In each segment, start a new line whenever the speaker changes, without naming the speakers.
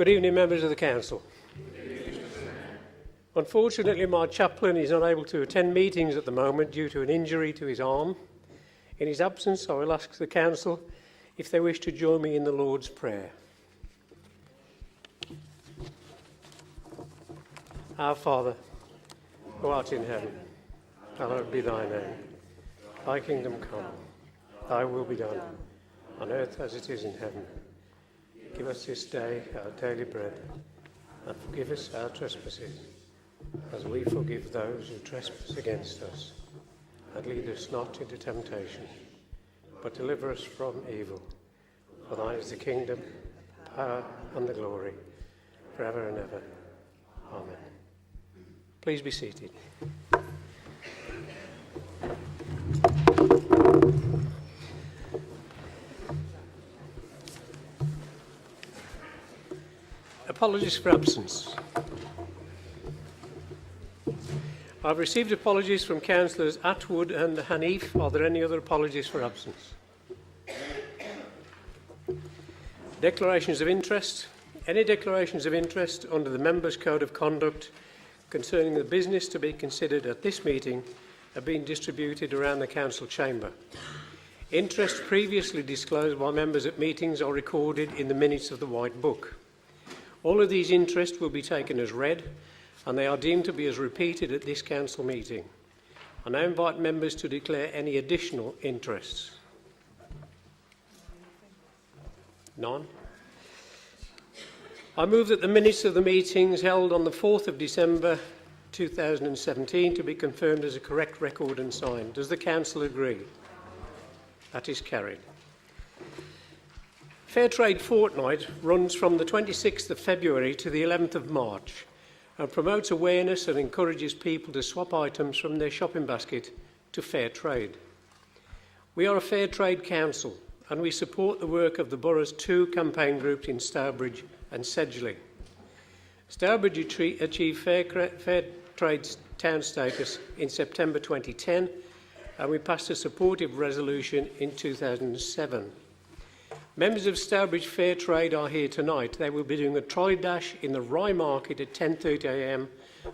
Good evening, members of the Council. Unfortunately, my chaplain is not able to attend meetings at the moment due to an injury to his arm. In his absence, I will ask the Council if they wish to join me in the Lord's Prayer. Our Father, who art in heaven, hallowed be thy name. Thy kingdom come, thy will be done, on earth as it is in heaven. Give us this day our daily bread, and forgive us our trespasses, as we forgive those who trespass against us. And lead us not into temptation, but deliver us from evil. For thine is the kingdom, power, and the glory, forever and ever. Amen. Please be seated. Apologies for absence. I've received apologies from Councillors Atwood and Hanif. Are there any other apologies for absence? Declarations of interest. Any declarations of interest under the Members' Code of Conduct concerning the business to be considered at this meeting have been distributed around the Council chamber. Interest previously disclosed by members at meetings are recorded in the minutes of the White Book. All of these interests will be taken as read, and they are deemed to be as repeated at this Council meeting. I now invite members to declare any additional interests. None? I move that the minutes of the meetings held on the 4th of December 2017 to be confirmed as a correct record and signed. Does the Council agree? That is carried. Fair Trade Fortnight runs from the 26th of February to the 11th of March and promotes awareness and encourages people to swap items from their shopping basket to fair trade. We are a fair trade council and we support the work of the borough's two campaign groups in Stourbridge and Sedgley. Stourbridge achieved fair trade town status in September 2010 and we passed a supportive resolution in 2007. Members of Stourbridge Fair Trade are here tonight. They will be doing a trolley dash in the Rye Market at 10:30 a.m.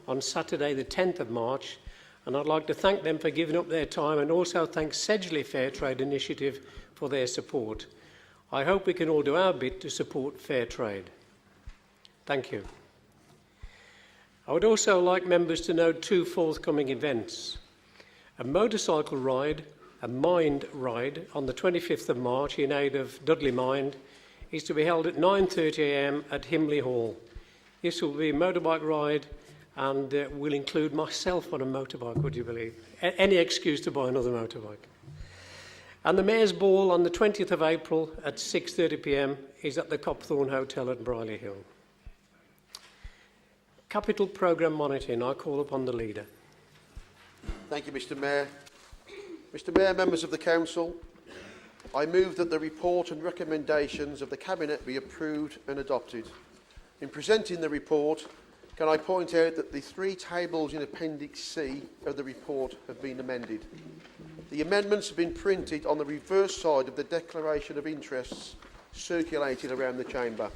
on Saturday the 10th of March, and I'd like to thank them for giving up their time and also thank Sedgley Fair Trade Initiative for their support. I hope we can all do our bit to support fair trade. Thank you. I would also like members to know two forthcoming events. A motorcycle ride, a Mind Ride, on the 25th of March in aid of Dudley Mind is to be held at 9:30 a.m. at Himley Hall. This will be a motorbike ride and will include myself on a motorbike, would you believe? Any excuse to buy another motorbike. And the Mayor's Ball on the 20th of April at 6:30 p.m. is at the Copthorne Hotel at Brierley Hill. Capital Programme Monitoring. I call upon the Leader.
Thank you, Mr Mayor. Mr Mayor, members of the Council, I move that the report and recommendations of the Cabinet be approved and adopted. In presenting the report, can I point out that the three tables in Appendix C of the report have been amended. The amendments have been printed on the reverse side of the Declaration of Interests circulated around the Chamber.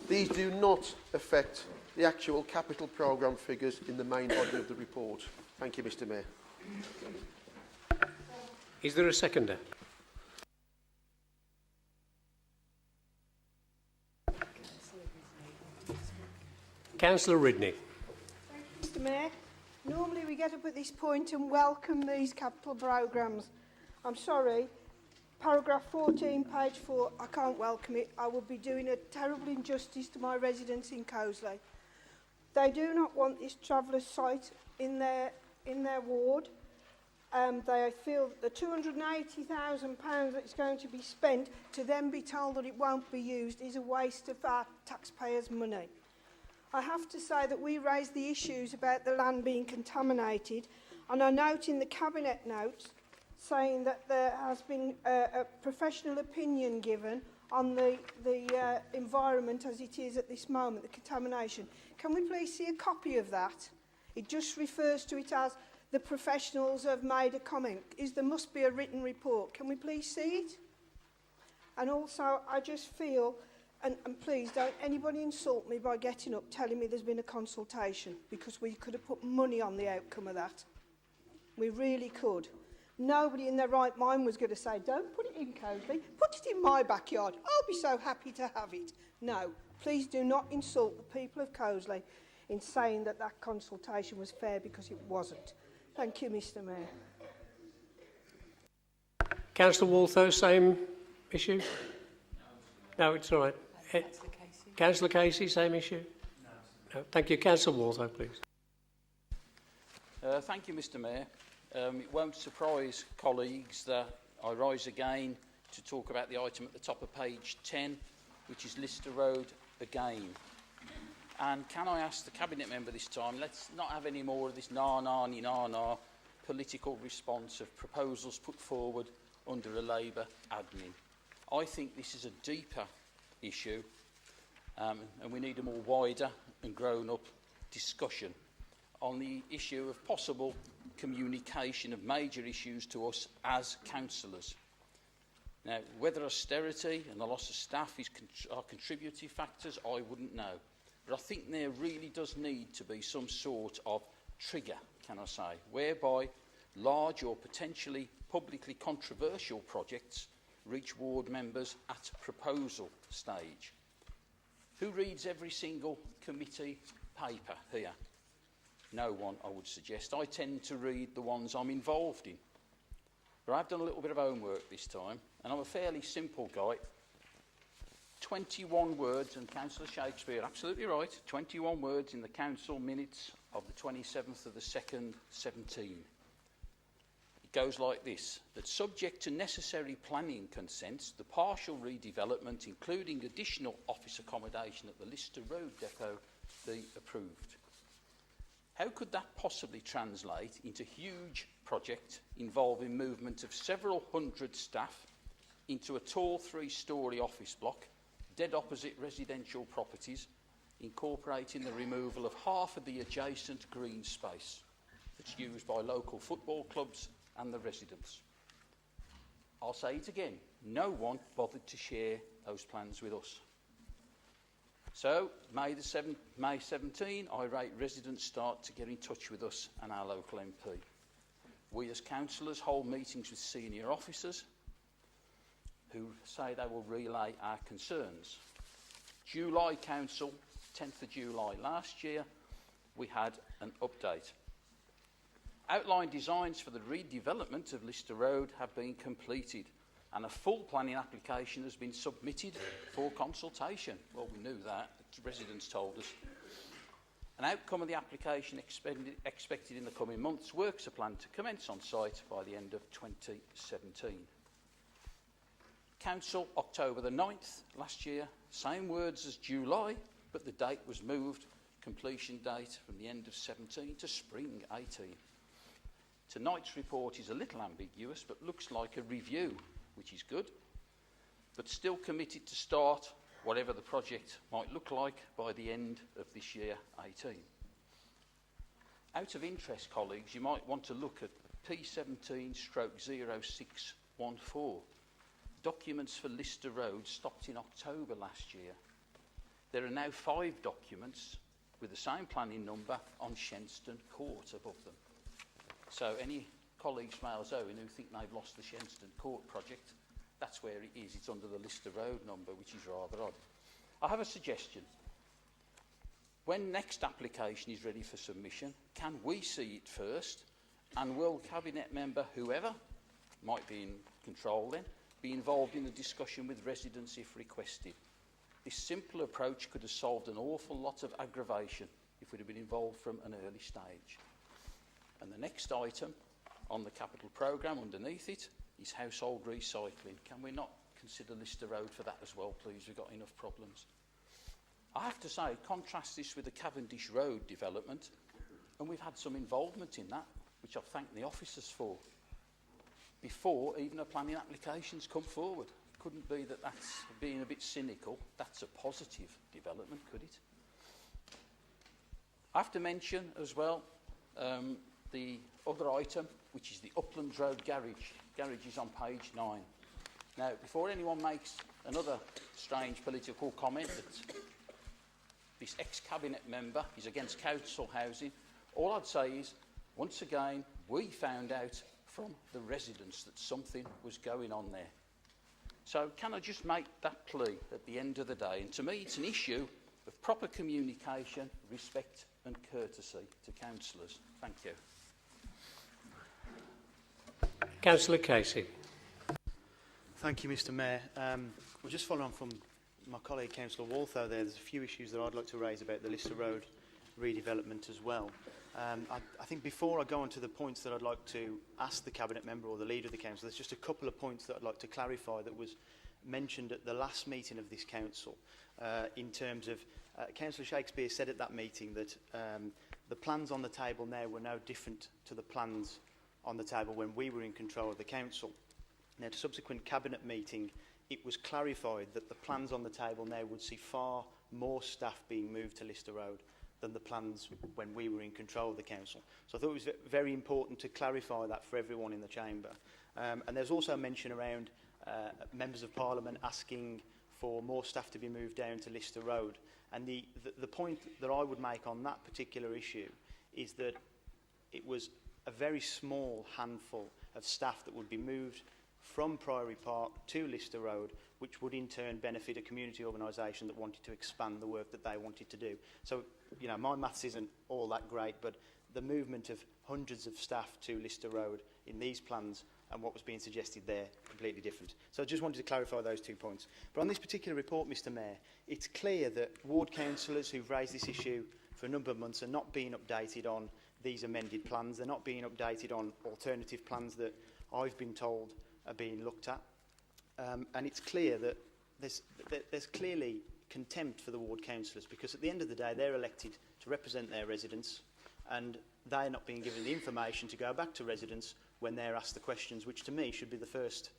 These do not affect the actual capital programme figures in the main body of the report. Thank you, Mr Mayor.
Is there a seconder? Councillor Ridney.
Mr Mayor, normally we get up at this point and welcome these capital programmes. I'm sorry, paragraph 14, page 4, I can't welcome it. I would be doing a terrible injustice to my residents in Cosley. They do not want this travellers' site in their ward. They feel that the £280,000 that's going to be spent to then be told that it won't be used is a waste of our taxpayers' money. I have to say that we raised the issues about the land being contaminated, and I note in the Cabinet notes saying that there has been a professional opinion given on the environment as it is at this moment, the contamination. Can we please see a copy of that? It just refers to it as the professionals have made a comment. There must be a written report. Can we please see it? And also, I just feel And please don't anybody insult me by getting up telling me there's been a consultation, because we could have put money on the outcome of that. We really could. Nobody in their right mind was going to say, don't put it in Cosley, put it in my backyard. I'll be so happy to have it. No, please do not insult the people of Cosley in saying that that consultation was fair, because it wasn't. Thank you, Mr Mayor.
Councillor Waltho, same issue? No, it's all right. Councillor Casey, same issue? No. Thank you. Councillor Waltho, please.
Thank you, Mr Mayor. It won't surprise colleagues that I rise again to talk about the item at the top of page 10, which is Lister Road again. And can I ask the Cabinet member this time, let's not have any more of this na-na-ni-na-na political response of proposals put forward under a Labour admin. I think this is a deeper issue, and we need a more wider and grown-up discussion on the issue of possible communication of major issues to us as councillors. Now, whether austerity and the loss of staff are contributory factors, I wouldn't know. But I think there really does need to be some sort of trigger, can I say, whereby large or potentially publicly controversial projects reach ward members at proposal stage. Who reads every single committee paper here? No one, I would suggest. I tend to read the ones I'm involved in. But I've done a little bit of homework this time, and I'm a fairly simple guy. 21 words, and Councillor Shakespeare, absolutely right, 21 words in the council minutes of the 27th of the 2nd, 17. It goes like this, that subject to necessary planning consents, the partial redevelopment, including additional office accommodation at the Lister Road depot, be approved. How could that possibly translate into a huge project involving movement of several hundred staff into a tall 3-storey office block, dead opposite residential properties, incorporating the removal of half of the adjacent green space that's used by local football clubs and the residents? I'll say it again, no one bothered to share those plans with us. So, May 17, irate residents start to get in touch with us and our local MP. We as councillors hold meetings with senior officers who say they will relay our concerns. July Council, 10th of July last year, we had an update. Outline designs for the redevelopment of Lister Road have been completed and a full planning application has been submitted for consultation. Well, we knew that, the residents told us. An outcome of the application expected in the coming months. Works are planned to commence on site by the end of 2017. Council, October the 9th last year, same words as July, but the date was moved, completion date from the end of 17 to spring 18. Tonight's report is a little ambiguous, but looks like a review, which is good, but still committed to start whatever the project might look like by the end of this year 18. Out of interest, colleagues, you might want to look at P17/0614. Documents for Lister Road stopped in October last year. There are now 5 documents with the same planning number on Shenstone Court above them. So any colleagues from Owen who think they've lost the Shenstone Court project, that's where it is. It's under the Lister Road number, which is rather odd. I have a suggestion. When next application is ready for submission, can we see it first? And will Cabinet member, whoever might be in control then, be involved in the discussion with residents if requested? This simple approach could have solved an awful lot of aggravation if we'd have been involved from an early stage. And the next item on the capital programme underneath it is household recycling. Can we not consider Lister Road for that as well, please? We've got enough problems. I have to say, contrast this with the Cavendish Road development, and we've had some involvement in that, which I thank the officers for, before even a planning application's come forward. It couldn't be that that's being a bit cynical. That's a positive development, could it? I have to mention as well the other item, which is the Uplands Road garage. Garage is on page 9. Now, before anyone makes another strange political comment that this ex-cabinet member is against council housing. All I'd say is, once again, we found out from the residents that something was going on there. So can I just make that plea at the end of the day? And to me, it's an issue of proper communication, respect and courtesy to councillors. Thank you.
Councillor Casey.
Thank you, Mr Mayor. Well, just following on from my colleague, Councillor Waltho there's a few issues that I'd like to raise about the Lister Road redevelopment as well. I think before I go on to the points that I'd like to ask the Cabinet Member or the Leader of the Council, there's just a couple of points that I'd like to clarify that was mentioned at the last meeting of this Council in terms of Councillor Shakespeare said at that meeting that the plans on the table now were no different to the plans on the table when we were in control of the Council. Now, at a subsequent Cabinet meeting, it was clarified that the plans on the table now would see far more staff being moved to Lister Road than the plans when we were in control of the Council. So I thought it was very important to clarify that for everyone in the Chamber. And there's also a mention around Members of Parliament asking for more staff to be moved down to Lister Road. And the point that I would make on that particular issue is that it was a very small handful of staff that would be moved from Priory Park to Lister Road, which would in turn benefit a community organisation that wanted to expand the work that they wanted to do. So, you know, my maths isn't all that great, but the movement of hundreds of staff to Lister Road in these plans and what was being suggested there, completely different. So I just wanted to clarify those 2 points. But on this particular report, Mr Mayor, it's clear that ward councillors who've raised this issue for a number of months are not being updated on these amended plans. They're not being updated on alternative plans that I've been told are being looked at. And it's clear that there's clearly contempt for the ward councillors, because at the end of the day they're elected to represent their residents and they're not being given the information to go back to residents when they're asked the questions, which to me should be the first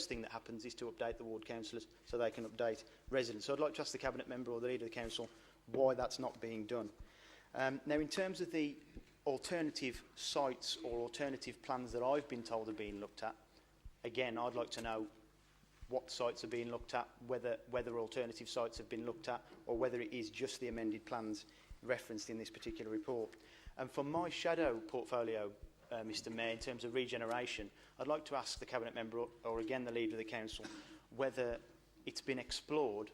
thing that happens, is to update the ward councillors so they can update residents. So I'd like to ask the Cabinet Member or the Leader of the Council why that's not being done. Now, in terms of the alternative sites or alternative plans that I've been told are being looked at, again, I'd like to know what sites are being looked at, whether alternative sites have been looked at, or whether it is just the amended plans referenced in this particular report. And for my shadow portfolio, Mr Mayor, in terms of regeneration, I'd like to ask the Cabinet Member or again the Leader of the Council whether it's been explored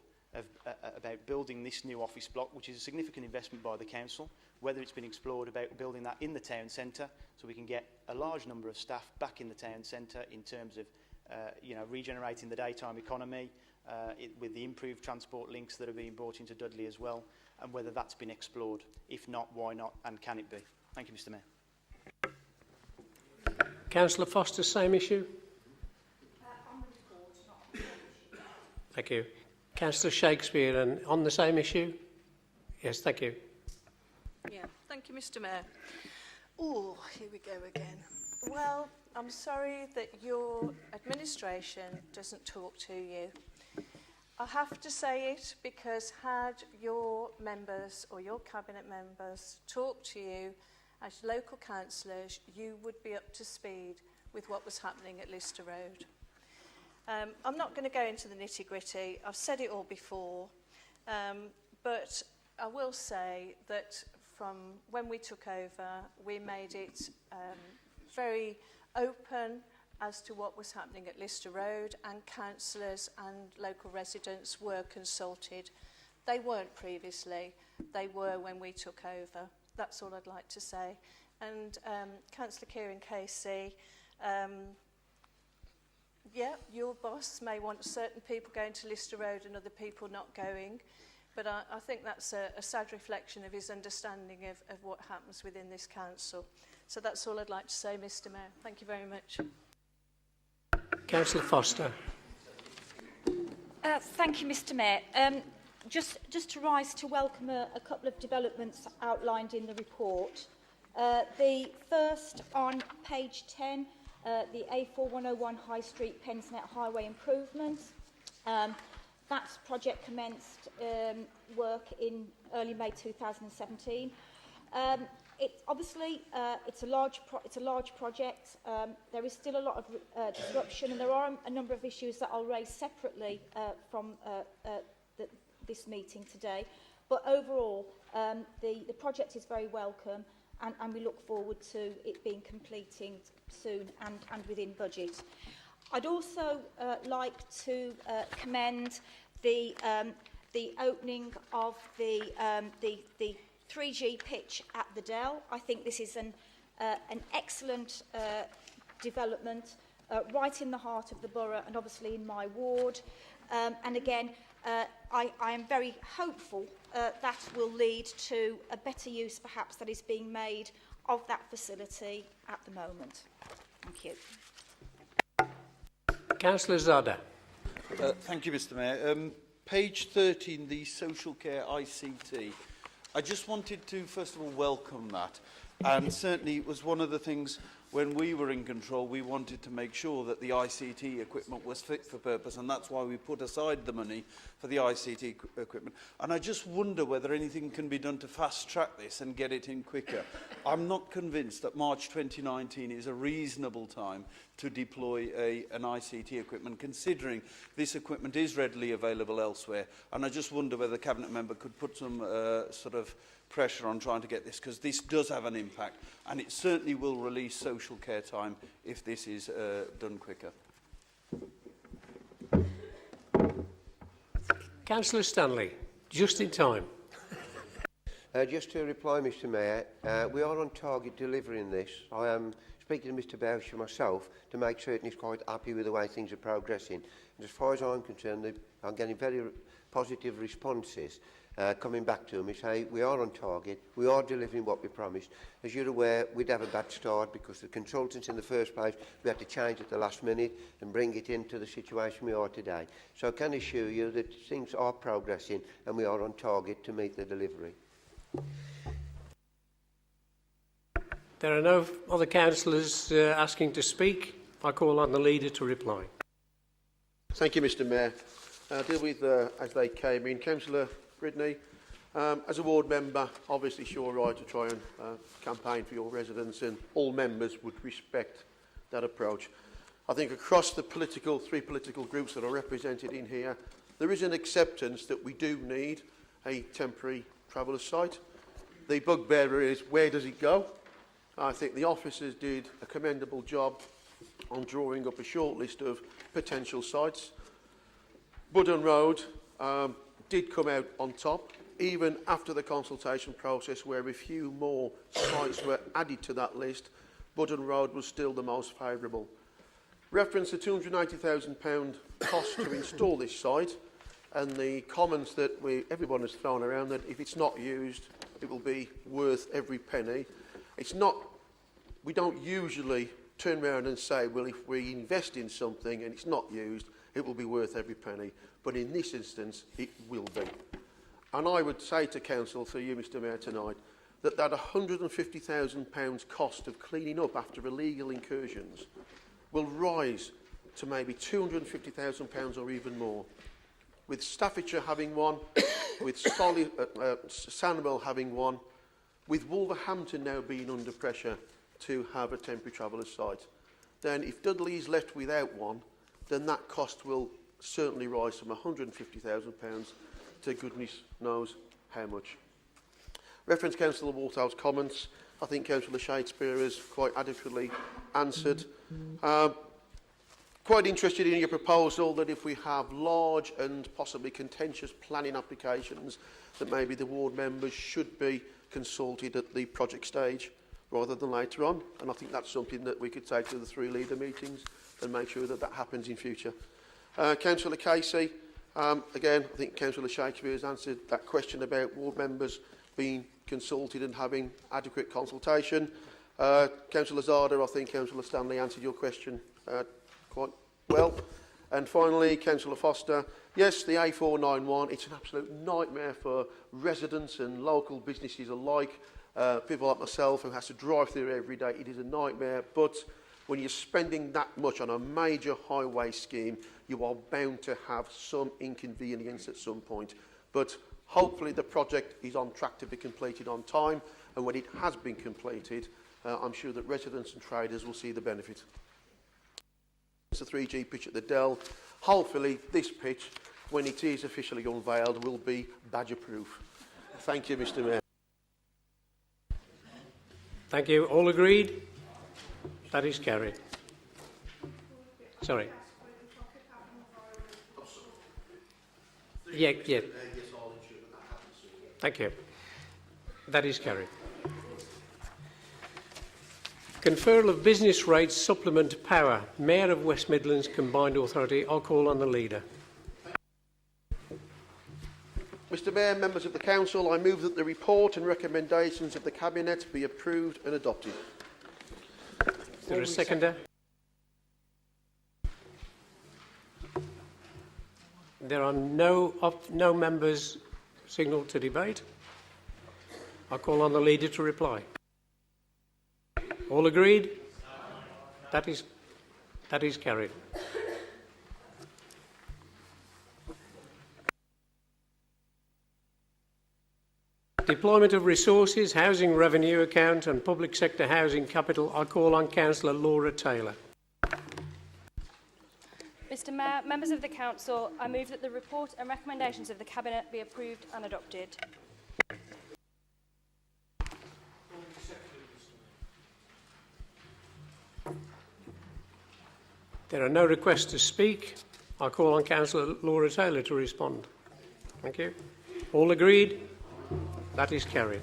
about building this new office block, which is a significant investment by the Council, whether it's been explored about building that in the town centre so we can get a large number of staff back in the town centre in terms of regenerating the daytime economy with the improved transport links that are being brought into Dudley as well, and whether that's been explored. If not, why not, and can it be? Thank you, Mr Mayor.
Councillor Foster, same issue?
On the report, not on the issue.
Thank you. Councillor Shakespeare, and on the same issue? Yes, thank you.
Yeah, thank you, Mr Mayor. Oh, here we go again. Well, I'm sorry that your administration doesn't talk to you. I have to say it because had your members or your cabinet members talked to you as local councillors, you would be up to speed with what was happening at Lister Road. I'm not going to go into the nitty-gritty. I've said it all before, but I will say that from when we took over, we made it very open as to what was happening at Lister Road, and councillors and local residents were consulted. They weren't previously, they were when we took over. That's all I'd like to say. And Councillor Kieran Casey, yeah, your boss may want certain people going to Lister Road and other people not going, but I think that's a sad reflection of his understanding of what happens within this council. So that's all I'd like to say, Mr Mayor. Thank you very much.
Councillor Foster.
Thank you, Mr Mayor. Just to rise to welcome a couple of developments outlined in the report. The first on page 10, the A4101 High Street Pensnet Highway improvements. That project commenced work in early May 2017. Obviously, it's a large project. There is still a lot of disruption, and there are a number of issues that I'll raise separately from this meeting today. But overall, the project is very welcome, and we look forward to it being completing soon and within budget. I'd also like to commend the opening of the 3G pitch at the Dell. I think this is an excellent development right in the heart of the borough and obviously in my ward. And again, I am very hopeful that will lead to a better use perhaps that is being made of that facility at the moment. Thank you.
Councillor Zada.
Thank you, Mr Mayor. Page 13, the social care ICT. I just wanted to, first of all, welcome that. And certainly it was one of the things when we were in control, we wanted to make sure that the ICT equipment was fit for purpose, and that's why we put aside the money for the ICT equipment. And I just wonder whether anything can be done to fast-track this and get it in quicker. I'm not convinced that March 2019 is a reasonable time to deploy an ICT equipment, considering this equipment is readily available elsewhere. And I just wonder whether the Cabinet member could put some sort of pressure on trying to get this, because this does have an impact, and it certainly will release social care time if this is done quicker.
Councillor Stanley, just in time.
Just to reply, Mr Mayor, we are on target delivering this. I am speaking to Mr Boucher myself to make certain he's quite happy with the way things are progressing. And as far as I'm concerned, I'm getting very positive responses coming back to me, say we are on target, we are delivering what we promised. As you're aware, we'd have a bad start because the consultants in the first place, we had to change at the last minute and bring it into the situation we are today. So I can assure you that things are progressing and we are on target to meet the delivery.
There are no other councillors asking to speak. I call on the leader to reply.
Thank you, Mr Mayor. I'll deal with as they came in. Councillor Ridney, as a ward member, obviously it's your right to try and campaign for your residents, and all members would respect that approach. I think across the three political groups that are represented in here, there is an acceptance that we do need a temporary traveller site. The bugbear is, where does it go? I think the officers did a commendable job on drawing up a short list of potential sites. Budden Road did come out on top, even after the consultation process where a few more sites were added to that list. Budden Road was still the most favourable. Reference the £280,000 cost to install this site, and the comments that everyone has thrown around that if it's not used, it will be worth every penny. It's not, we don't usually turn around and say, well, if we invest in something and it's not used, it will be worth every penny. But in this instance, it will be. And I would say to Council, through you, Mr Mayor, tonight, that £150,000 cost of cleaning up after illegal incursions will rise to maybe £250,000 or even more. With Staffordshire having one, with Sandwell having one, with Wolverhampton now being under pressure to have a temporary traveller site, then if Dudley is left without one, then that cost will certainly rise from £150,000 to goodness knows how much. Reference Councillor Walthall's comments, I think Councillor Shakespeare has quite adequately answered. Quite interested in your proposal that if we have large and possibly contentious planning applications, that maybe the ward members should be consulted at the project stage rather than later on. And I think that's something that we could take to the three leader meetings and make sure that that happens in future. Councillor Casey, again, I think Councillor Shakespeare has answered that question about ward members being consulted and having adequate consultation. Councillor Zada, I think Councillor Stanley answered your question quite well. And finally, Councillor Foster, yes, the A491, it's an absolute nightmare for residents and local businesses alike. People like myself who has to drive through every day, it is a nightmare. But when you're spending that much on a major highway scheme, you are bound to have some inconvenience at some point. But hopefully the project is on track to be completed on time, and when it has been completed, I'm sure that residents and traders will see the benefit. It's a 3G pitch at the Dell. Hopefully this pitch, when it is officially unveiled, will be badger-proof. Thank you, Mr Mayor.
Thank you. All agreed? That is carried. Sorry. Yeah. Thank you. That is carried. Conferral of business rates supplement power. Mayor of West Midlands Combined Authority. I'll call on the leader.
Mr Mayor, members of the Council, I move that the report and recommendations of the Cabinet be approved and adopted.
Is there a seconder? There are no members signalled to debate. I call on the leader to reply. All agreed? That is carried. Deployment of resources, housing revenue account and public sector housing capital. I call on Councillor Laura Taylor.
Mr Mayor, members of the Council, I move that the report and recommendations of the Cabinet be approved and adopted.
There are no requests to speak. I call on Councillor Laura Taylor to respond. Thank you. All agreed? That is carried.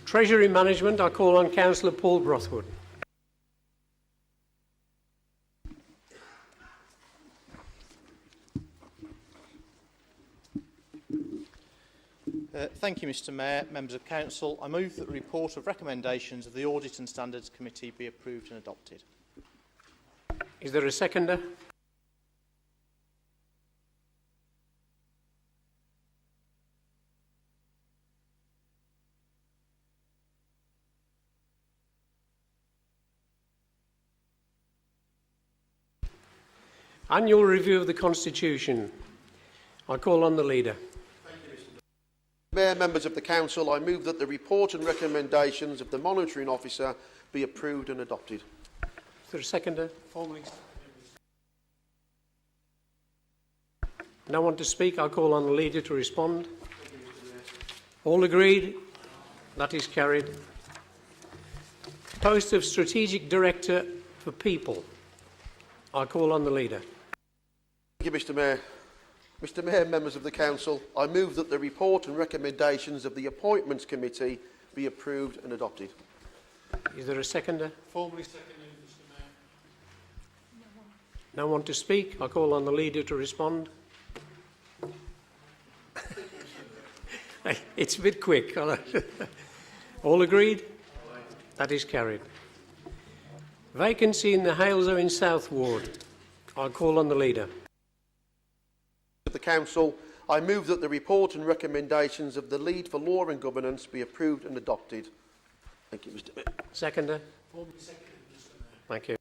Treasury Management, I call on Councillor Paul Brothwood.
Thank you, Mr Mayor, members of Council. I move that the report of recommendations of the Audit and Standards Committee be approved and adopted.
Is there a seconder? Annual review of the Constitution. I call on the leader.
Mayor, members of the Council, I move that the report and recommendations of the Monitoring Officer be approved and adopted.
Is there a seconder? No one to speak. I'll call on the leader to respond. All agreed? That is carried. Post of Strategic Director for People. I call on the leader.
Thank you, Mr Mayor. Mr Mayor, members of the Council, I move that the report and recommendations of the Appointments Committee be approved and adopted.
Is there a seconder?
Formally seconded, Mr Mayor.
No one to speak. I call on the leader to respond. It's a bit quick. All agreed? That is carried. Vacancy in the Halesowen South Ward. I'll call on the leader.
Of the Council, I move that the report and recommendations of the Lead for Law and Governance be approved and adopted. Thank you, Mr Mayor.
Seconder? Thank you.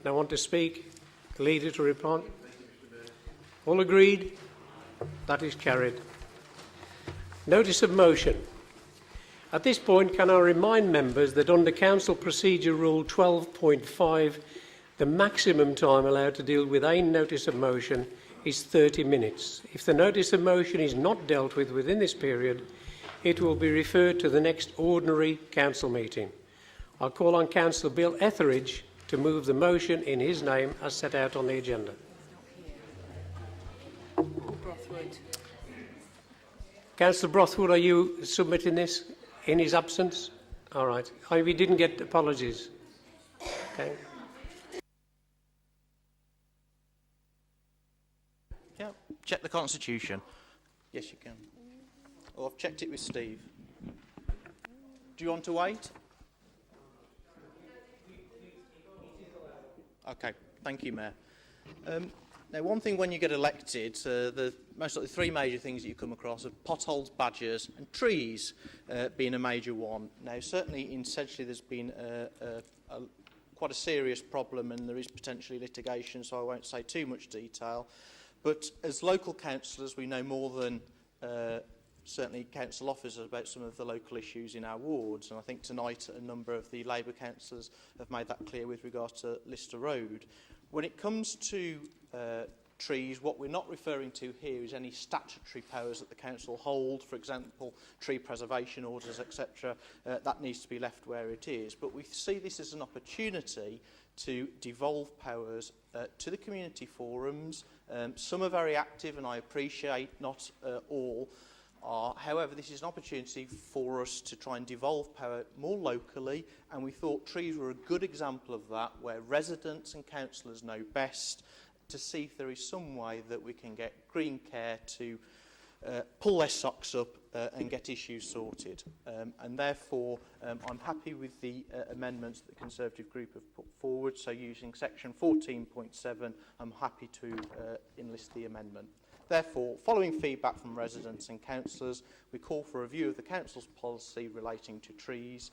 No one to speak? The leader to respond? All agreed? That is carried. Notice of motion. At this point, can I remind members that under Council Procedure Rule 12.5, the maximum time allowed to deal with a notice of motion is 30 minutes. If the notice of motion is not dealt with within this period, it will be referred to the next ordinary council meeting. I'll call on Councillor Bill Etheridge to move the motion in his name as set out on the agenda. Councillor Brothwood, are you submitting this in his absence? All right. We didn't get apologies. Okay.
Yeah, check the Constitution. Yes, you can. Oh, I've checked it with Steve. Do you want to wait? Okay, thank you, Mayor. Now, one thing when you get elected, the most likely three major things that you come across are potholes, badgers and trees being a major one. Now, certainly in Sedgley there's been quite a serious problem and there is potentially litigation, so I won't say too much detail. But as local councillors, we know more than certainly council officers about some of the local issues in our wards, and I think tonight a number of the Labour councillors have made that clear with regards to Lister Road. When it comes to trees, what we're not referring to here is any statutory powers that the council hold, for example, tree preservation orders, etc. That needs to be left where it is. But we see this as an opportunity to devolve powers to the community forums. Some are very active, and I appreciate not all are. However, this is an opportunity for us to try and devolve power more locally, and we thought trees were a good example of that, where residents and councillors know best, to see if there is some way that we can get Green Care to pull their socks up and get issues sorted. And therefore, I'm happy with the amendments that the Conservative group have put forward. So using section 14.7, I'm happy to enlist the amendment. Therefore, following feedback from residents and councillors, we call for a review of the council's policy relating to trees.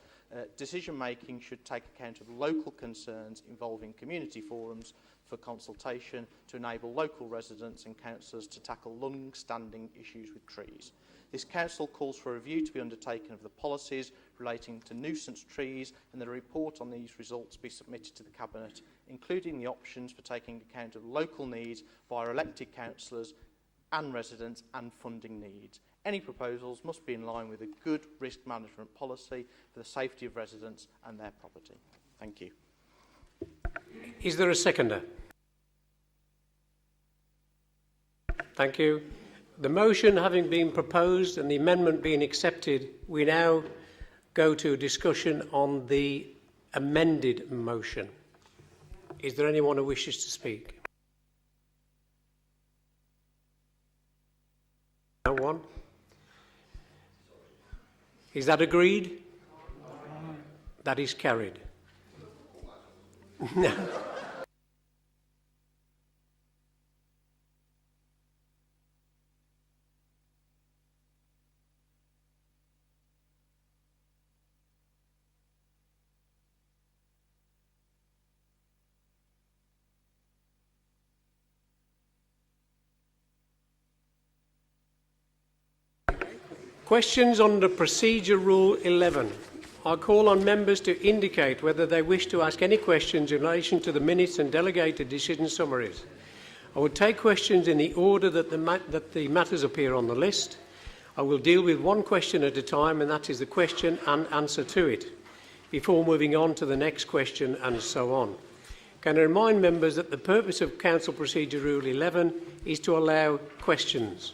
Decision-making should take account of local concerns involving community forums for consultation to enable local residents and councillors to tackle long-standing issues with trees. This council calls for a review to be undertaken of the policies relating to nuisance trees, and that a report on these results be submitted to the Cabinet, including the options for taking account of local needs via elected councillors and residents and funding needs. Any proposals must be in line with a good risk management policy for the safety of residents and their property. Thank you.
Is there a seconder? Thank you. The motion having been proposed and the amendment being accepted, we now go to discussion on the amended motion. Is there anyone who wishes to speak? No one? Is that agreed? That is carried. Questions under Procedure Rule 11. I call on members to indicate whether they wish to ask any questions in relation to the minutes and delegated decision summaries. I will take questions in the order that the matters appear on the list. I will deal with one question at a time, and that is the question and answer to it, before moving on to the next question and so on. Can I remind members that the purpose of Council Procedure Rule 11 is to allow questions.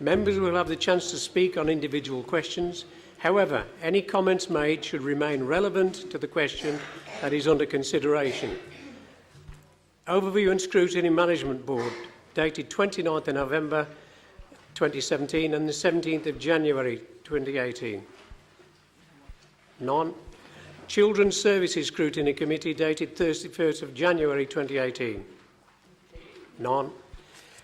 Members will have the chance to speak on individual questions. However, any comments made should remain relevant to the question that is under consideration. Overview and Scrutiny Management Board, dated 29th of November 2017 and the 17th of January 2018. None. Children's Services Scrutiny Committee, dated 31st of January 2018. None.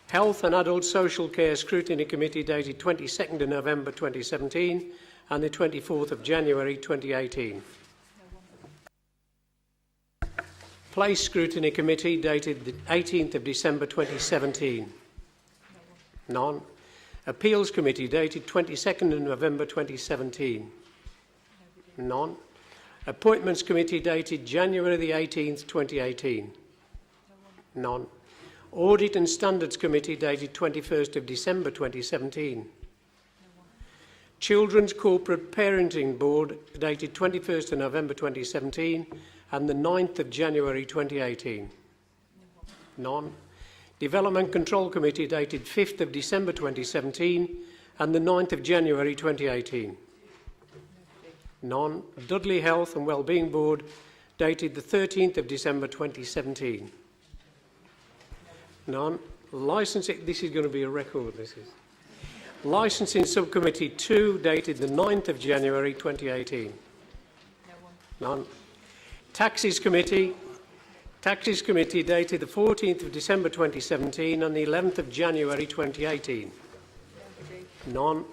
Health and Adult Social Care Scrutiny Committee, dated 22nd of November 2017 and the 24th of January 2018. Place Scrutiny Committee, dated the 18th of December 2017. None. Appeals Committee, dated 22nd of November 2017. None. Appointments Committee, dated January the 18th, 2018. None. Audit and Standards Committee, dated 21st of December 2017. Children's Corporate Parenting Board, dated 21st of November 2017 and the 9th of January 2018. None. Development Control Committee, dated 5th of December 2017 and the 9th of January 2018. None. Dudley Health and Wellbeing Board, dated the 13th of December 2017. None. Licensing, this is going to be a record, this is. Licensing Subcommittee 2, dated the 9th of January 2018. None. Taxes Committee, dated the 14th of December 2017 and the 11th of January 2018. None.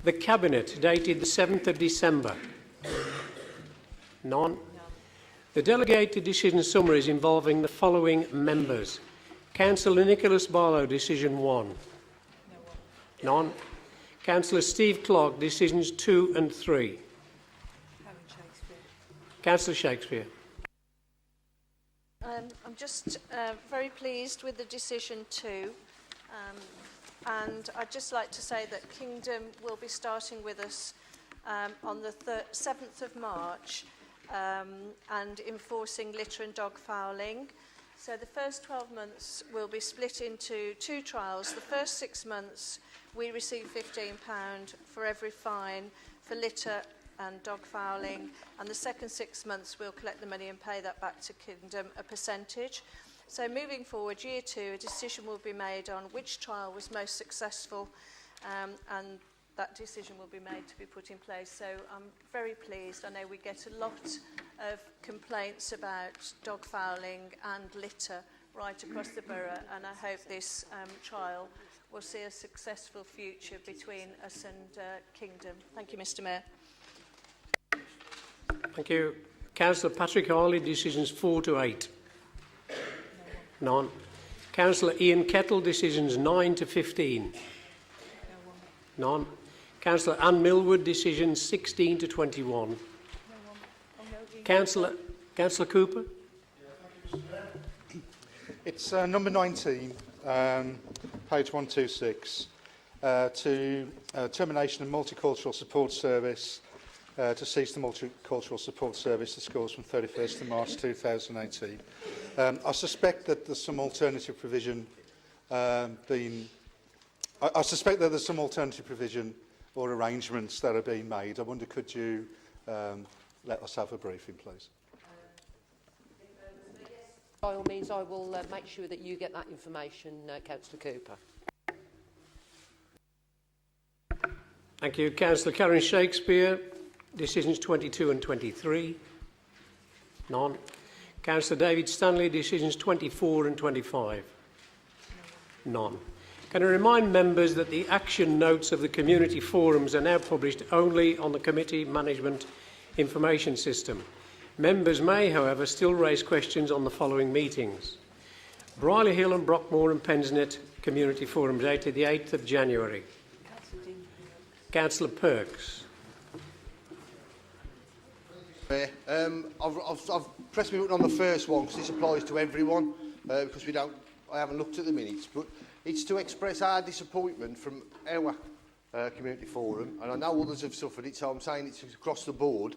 The Cabinet, dated the 7th of December. None. The Delegated Decision Summaries involving the following members. Councillor Nicholas Barlow, Decision 1. None. Councillor Steve Clark, decisions 2 and 3. Councillor Shakespeare.
I'm just very pleased with the decision 2. And I'd just like to say that Kingdom will be starting with us on the 7th of March and enforcing litter and dog fouling. So the first 12 months will be split into 2 trials. The first 6 months we receive £15 for every fine for litter and dog fouling, and the second 6 months we'll collect the money and pay that back to Kingdom, a percentage. So moving forward, year 2, a decision will be made on which trial was most successful, and that decision will be made to be put in place. So I'm very pleased. I know we get a lot of complaints about dog fouling and litter right across the borough, and I hope this trial will see a successful future between us and Kingdom. Thank you, Mr. Mayor.
Thank you. Councillor Patrick Harley, decisions 4 to 8. None. Councillor Ian Kettle, decisions 9 to 15. None. Councillor Anne Millwood, decisions 16 to 21. Councillor Cooper.
It's number 19, page 126, to termination of multicultural support service, to cease the multicultural support service to schools from 31st of March 2018. I suspect that there's some alternative provision I suspect that there's some alternative provision or arrangements that are being made. I wonder, could you let us have a briefing, please?
By all means, I will make sure that you get that information, Councillor Cooper.
Thank you. Councillor Karen Shakespeare, decisions 22 and 23. None. Councillor David Stanley, decisions 24 and 25. None. Can I remind members that the action notes of the community forums are now published only on the Committee Management Information System. Members may, however, still raise questions on the following meetings. Brierley Hill and Brockmore and Pensnet Community Forum, dated the 8th of January. Councillor Perks.
I've pressed my button on the first one because this applies to everyone because I haven't looked at the minutes, but it's to express our disappointment from our community forum, and I know others have suffered it, so I'm saying it's across the board.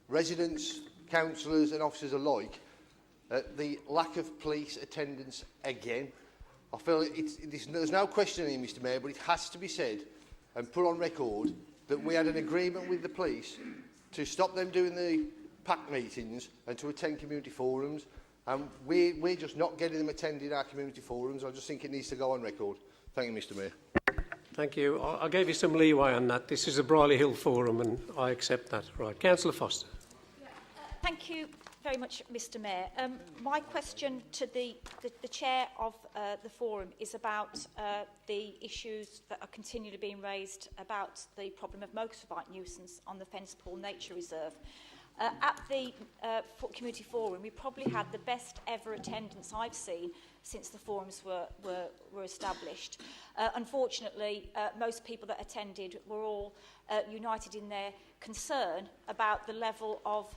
Residents, councillors and officers alike, the lack of police attendance again. I feel there's no questioning, Mr Mayor, but it has to be said and put on record that we had an agreement with the police to stop them doing the PAC meetings and to attend community forums, and we're just not getting them attending our community forums. I just think it needs to go on record. Thank you, Mr Mayor.
Thank you. I gave you some leeway on that. This is a Brierley Hill forum and I accept that. Right. Councillor Foster.
Thank you very much, Mr Mayor. My question to the chair of the forum is about the issues that are continually being raised about the problem of motorbike nuisance on the Fencepool Nature Reserve. At the community forum, we probably had the best ever attendance I've seen since the forums were established. Unfortunately, most people that attended were all united in their concern about the level of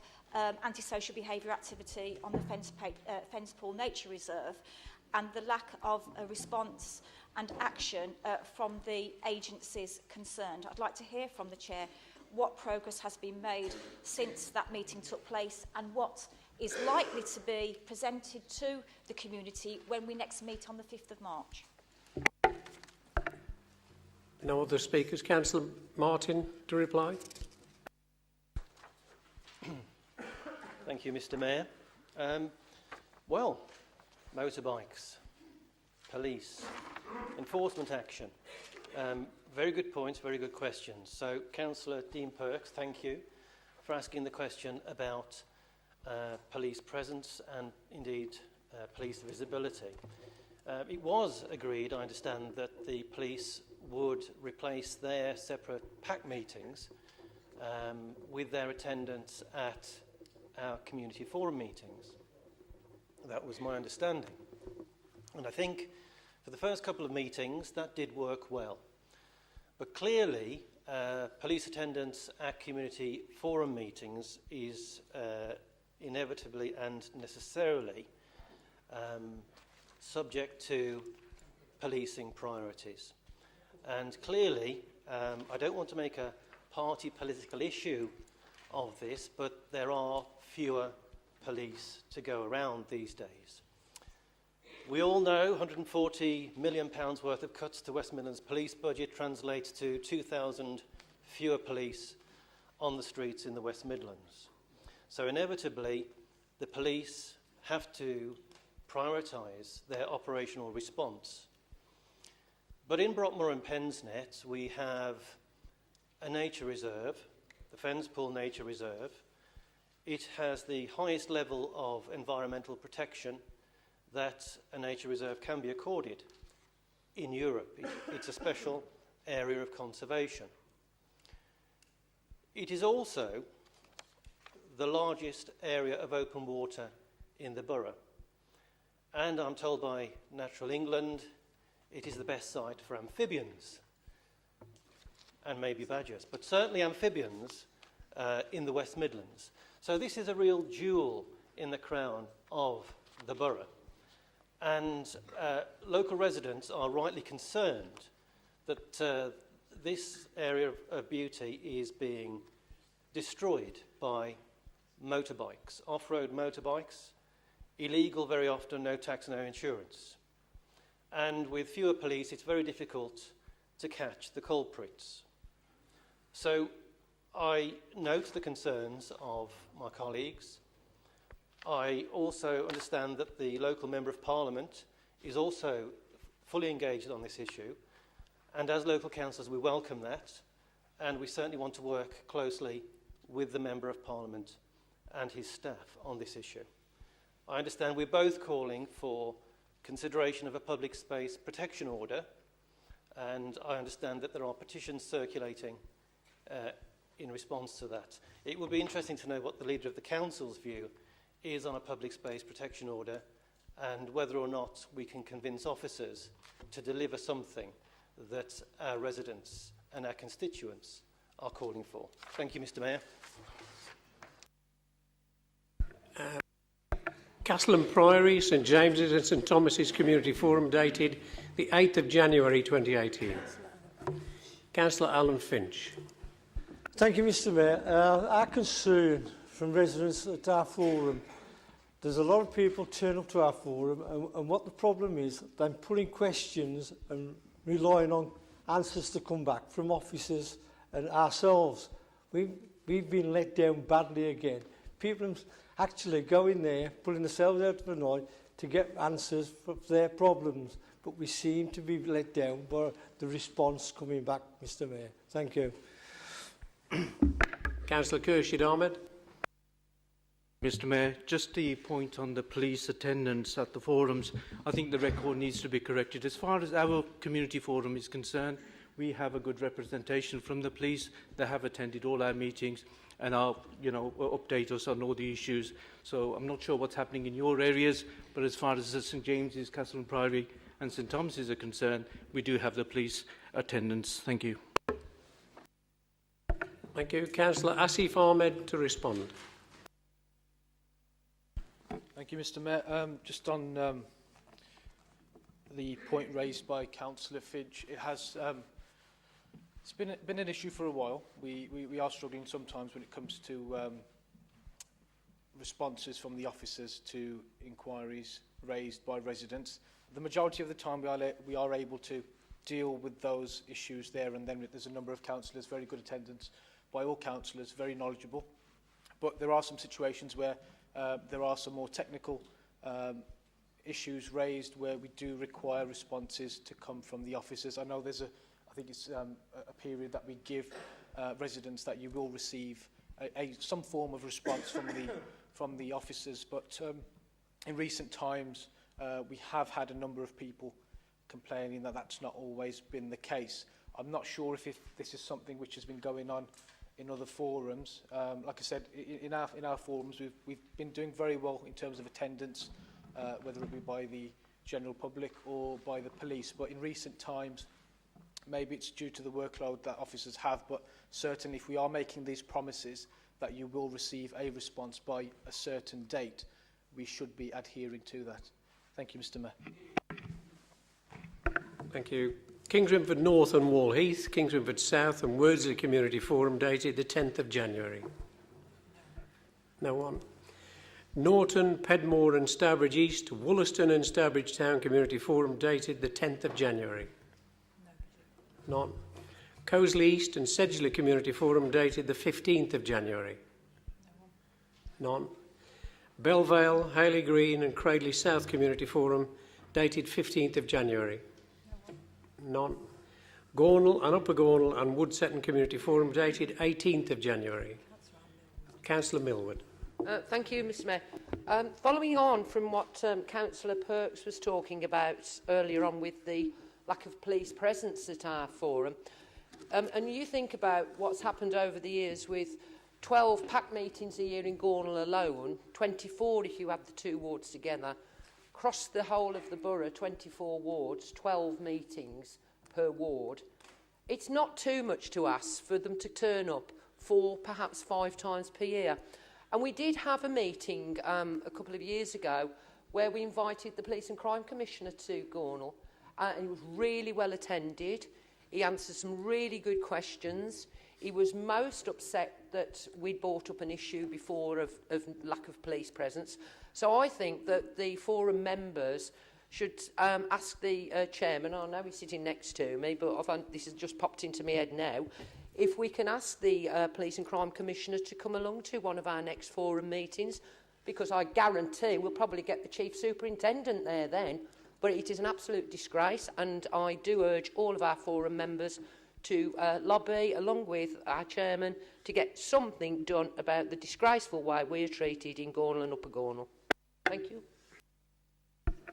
antisocial behaviour activity on the Fencepool Nature Reserve and the lack of a response and action from the agencies concerned. I'd like to hear from the Chair what progress has been made since that meeting took place and what is likely to be presented to the community when we next meet on the 5th of March.
No other speakers. Councillor Martin to reply.
Thank you, Mr Mayor. Well, motorbikes, police, enforcement action. Very good points, very good questions. So, Councillor Dean Perks, thank you for asking the question about police presence and indeed police visibility. It was agreed, I understand, that the police would replace their separate PAC meetings with their attendance at our community forum meetings. That was my understanding. And I think for the first couple of meetings that did work well. But clearly, police attendance at community forum meetings is inevitably and necessarily subject to policing priorities. And clearly, I don't want to make a party political issue of this, but there are fewer police to go around these days. We all know £140 million worth of cuts to West Midlands police budget translates to 2,000 fewer police on the streets in the West Midlands. So inevitably, the police have to prioritise their operational response. But in Brockmore and Pensnet, we have a nature reserve, the Fenspool Nature Reserve. It has the highest level of environmental protection that a nature reserve can be accorded in Europe. It's a special area of conservation. It is also the largest area of open water in the borough. And I'm told by Natural England, it is the best site for amphibians and maybe badgers, but certainly amphibians in the West Midlands. So this is a real jewel in the crown of the borough. And local residents are rightly concerned that this area of beauty is being destroyed by motorbikes, off-road motorbikes, illegal very often, no tax, no insurance. And with fewer police, it's very difficult to catch the culprits. So I note the concerns of my colleagues. I also understand that the local Member of Parliament is also fully engaged on this issue. And as local councillors, we welcome that. And we certainly want to work closely with the Member of Parliament and his staff on this issue. I understand we're both calling for consideration of a public space protection order. And I understand that there are petitions circulating in response to that. It would be interesting to know what the Leader of the Council's view is on a public space protection order and whether or not we can convince officers to deliver something that our residents and our constituents are calling for. Thank you, Mr. Mayor.
Castle and Priory, St James's and St Thomas's Community Forum dated the 8th of January 2018. Councillor Alan Finch.
Thank you, Mr. Mayor. Our concern from residents at our forum, there's a lot of people turn up to our forum and what the problem is, they're putting questions and relying on answers to come back from officers and ourselves. We've been let down badly again. People actually go in there, pulling themselves out of the night to get answers for their problems, but we seem to be let down by the response coming back, Mr. Mayor. Thank you.
Councillor Khurshid Ahmed.
Mr. Mayor, just the point on the police attendance at the forums, I think the record needs to be corrected. As far as our community forum is concerned, we have a good representation from the police. They have attended all our meetings and are, update us on all the issues. So I'm not sure what's happening in your areas, but as far as the St James's, Castle and Priory and St Thomas's are concerned, we do have the police attendance. Thank you.
Thank you. Councillor Asif Ahmed to respond.
Thank you, Mr. Mayor. Just on the point raised by Councillor Finch, it has it's been an issue for a while. We are struggling sometimes when it comes to responses from the officers to inquiries raised by residents. The majority of the time we are able to deal with those issues there and then. There's a number of councillors, very good attendance by all councillors, very knowledgeable. But there are some situations where there are some more technical issues raised where we do require responses to come from the officers. I know there's I think it's a period that we give residents that you will receive some form of response from the officers. But in recent times, we have had a number of people complaining that that's not always been the case. I'm not sure if this is something which has been going on in other forums. Like I said, in our forums, we've been doing very well in terms of attendance, whether it be by the general public or by the police. But in recent times, Maybe it's due to the workload that officers have, but certainly if we are making these promises that you will receive a response by a certain date, we should be adhering to that. Thank you, Mr. Mayor.
Thank you. Kingswinford North and Wallheath, Kingswinford South and Wordsley Community Forum dated the 10th of January. No one. Norton, Pedmore and Stourbridge East, Wollaston and Stourbridge Town Community Forum dated the 10th of January. None. Cosley East and Sedgley Community Forum dated the 15th of January. None. Belvale, Haley Green and Cradley South Community Forum dated 15th of January. None. Gornal and Upper Gornal and Woodsetton Community Forum dated 18th of January. Councillor Millward.
Thank you, Mr. Mayor. Following on from what Councillor Perks was talking about earlier on with the lack of police presence at our forum, and you think about what's happened over the years with 12 PAC meetings a year in Gornal alone, 24 if you add the two wards together, across the whole of the borough, 24 wards, 12 meetings per ward. It's not too much to ask for them to turn up 4, perhaps 5 times per year. And we did have a meeting a couple of years ago where we invited the Police and Crime Commissioner to Gornal. And he was really well attended. He answered some really good questions. He was most upset that we'd brought up an issue before of lack of police presence. So I think that the forum members should ask the chairman, I know he's sitting next to me, but this has just popped into my head now, if we can ask the Police and Crime Commissioner to come along to one of our next forum meetings, because I guarantee we'll probably get the Chief Superintendent there then. But it is an absolute disgrace, and I do urge all of our forum members to lobby, along with our chairman, to get something done about the disgraceful way we're treated in Gornal and Upper Gornal. Thank you.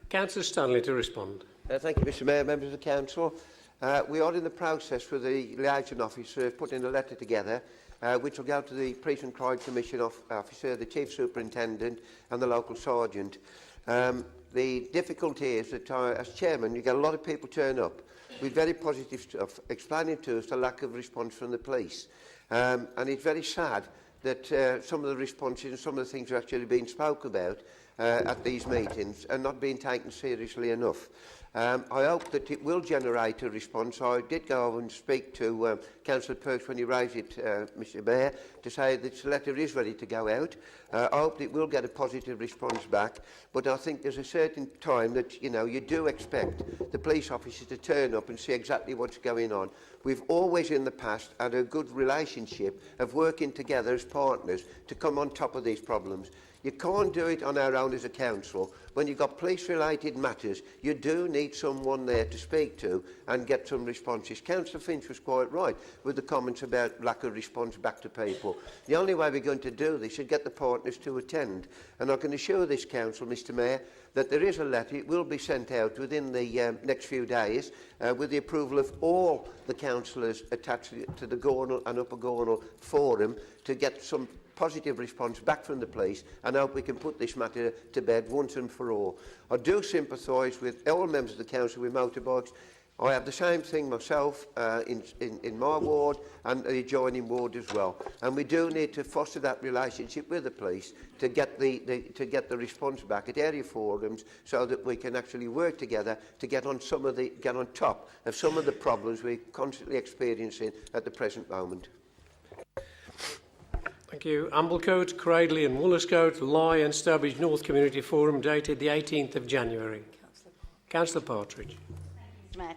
Councillor Stanley to respond.
Thank you, Mr. Mayor, members of the Council. We are in the process with the liaison officer putting a letter together which will go to the Police and Crime Commission officer, the Chief Superintendent and the local sergeant. The difficulty is that as chairman you get a lot of people turn up with very positive stuff, explaining to us the lack of response from the police. And it's very sad that some of the responses and some of the things are actually being spoke about at these meetings and not being taken seriously enough. I hope that it will generate a response. I did go over and speak to Councillor Perks when he raised it, Mr. Mayor, to say that the letter is ready to go out. I hope it will get a positive response back, but I think there's a certain time that you do expect the police officers to turn up and see exactly what's going on. We've always in the past had a good relationship of working together as partners to come on top of these problems. You can't do it on our own as a council. When you've got police-related matters, you do need someone there to speak to and get some responses. Councillor Finch was quite right with the comments about lack of response back to people. The only way we're going to do this is get the partners to attend. And I can assure this council, Mr. Mayor, that there is a letter. It will be sent out within the next few days with the approval of all the councillors attached to the Gornal and Upper Gornal Forum to get some positive response back from the police, and hope we can put this matter to bed once and for all. I do sympathise with all members of the council with motorbikes. I have the same thing myself in my ward and the adjoining ward as well. And we do need to foster that relationship with the police to get the response back at area forums, so that we can actually work together to get on top of some of the problems we're constantly experiencing at the present moment.
Thank you. Amblecote, Cradley and Wollascote, Lye and Stourbridge North Community Forum dated the 18th of January. Councillor Partridge.
Mayor.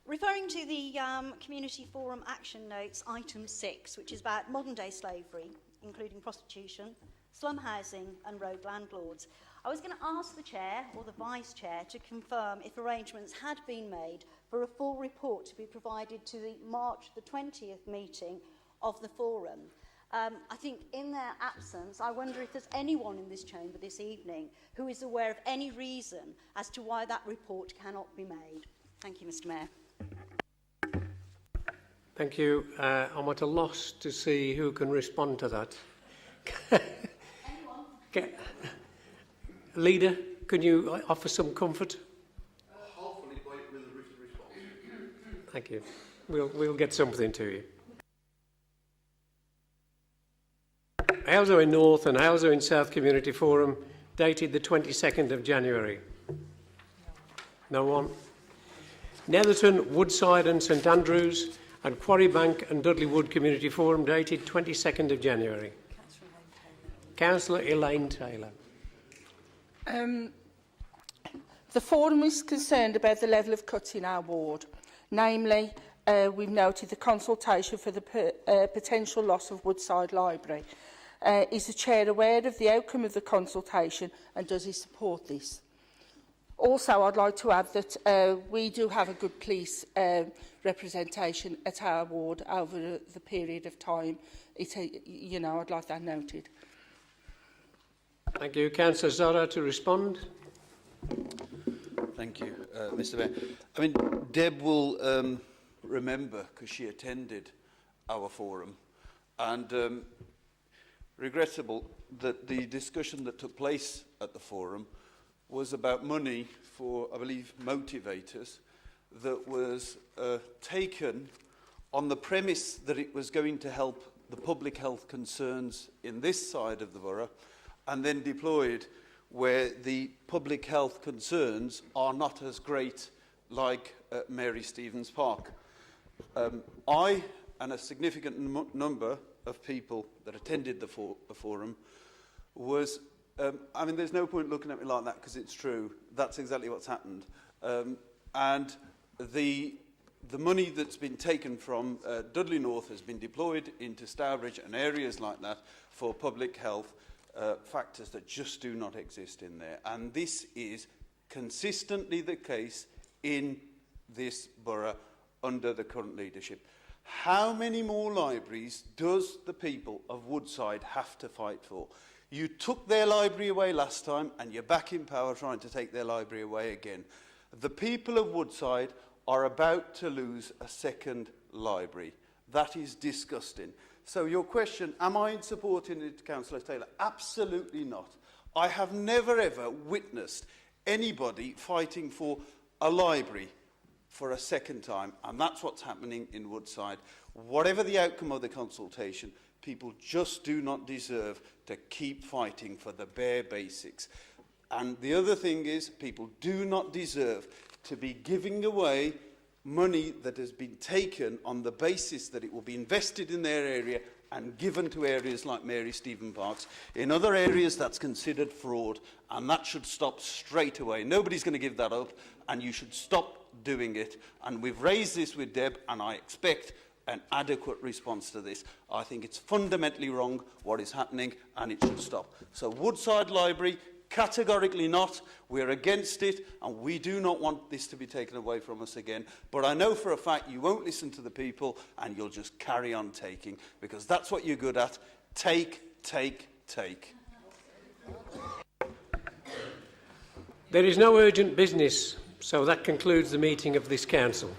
Referring to the Community Forum Action Notes, item 6, which is about modern-day slavery, including prostitution, slum housing and road landlords. I was going to ask the Chair or the Vice Chair to confirm if arrangements had been made for a full report to be provided to the March the 20th meeting of the forum. I think in their absence, I wonder if there's anyone in this chamber this evening who is aware of any reason as to why that report cannot be made. Thank you, Mr. Mayor.
Thank you. I'm at a loss to see who can respond to that. Leader, can you offer some comfort?
Hopefully with a written response.
Thank you. We'll get something to you. Halesowen North and Halesowen South Community Forum, dated the 22nd of January. No one? Netherton, Woodside and St Andrews, and Quarrybank and Dudley Wood Community Forum, dated 22nd of January. Councillor Elaine Taylor.
The forum is concerned about the level of cuts in our ward. Namely, we've noted the consultation for the potential loss of Woodside Library. Is the Chair aware of the outcome of the consultation, and does he support this? Also, I'd like to add that we do have a good police representation at our ward over the period of time. I'd like that noted.
Thank you. Councillor Zara to respond.
Thank you, Mr. Mayor. I mean, Deb will remember, because she attended our forum, and regrettable that the discussion that took place at the forum was about money for, I believe, motivators that was taken on the premise that it was going to help the public health concerns in this side of the borough, and then deployed where the public health concerns are not as great like Mary Stevens Park. I and a significant number of people that attended the forum was, I mean, there's no point looking at me like that because it's true. That's exactly what's happened. And the money that's been taken from Dudley North has been deployed into Stourbridge and areas like that for public health factors that just do not exist in there. And this is consistently the case in this borough under the current leadership. How many more libraries does the people of Woodside have to fight for? You took their library away last time, and you're back in power trying to take their library away again. The people of Woodside are about to lose a second library. That is disgusting. So your question, am I in supporting it, Councillor Taylor? Absolutely not. I have never ever witnessed anybody fighting for a library for a second time, and that's what's happening in Woodside. Whatever the outcome of the consultation, people just do not deserve to keep fighting for the bare basics. And the other thing is, people do not deserve to be giving away money that has been taken on the basis that it will be invested in their area and given to areas like Mary Stephen Parks. In other areas, that's considered fraud, and that should stop straight away. Nobody's going to give that up, and you should stop doing it. And we've raised this with Deb, and I expect an adequate response to this. I think it's fundamentally wrong what is happening, and it should stop. So Woodside Library, categorically not. We're against it, and we do not want this to be taken away from us again. But I know for a fact you won't listen to the people, and you'll just carry on taking, because that's what you're good at. Take, take, take.
There is no urgent business, so that concludes the meeting of this council.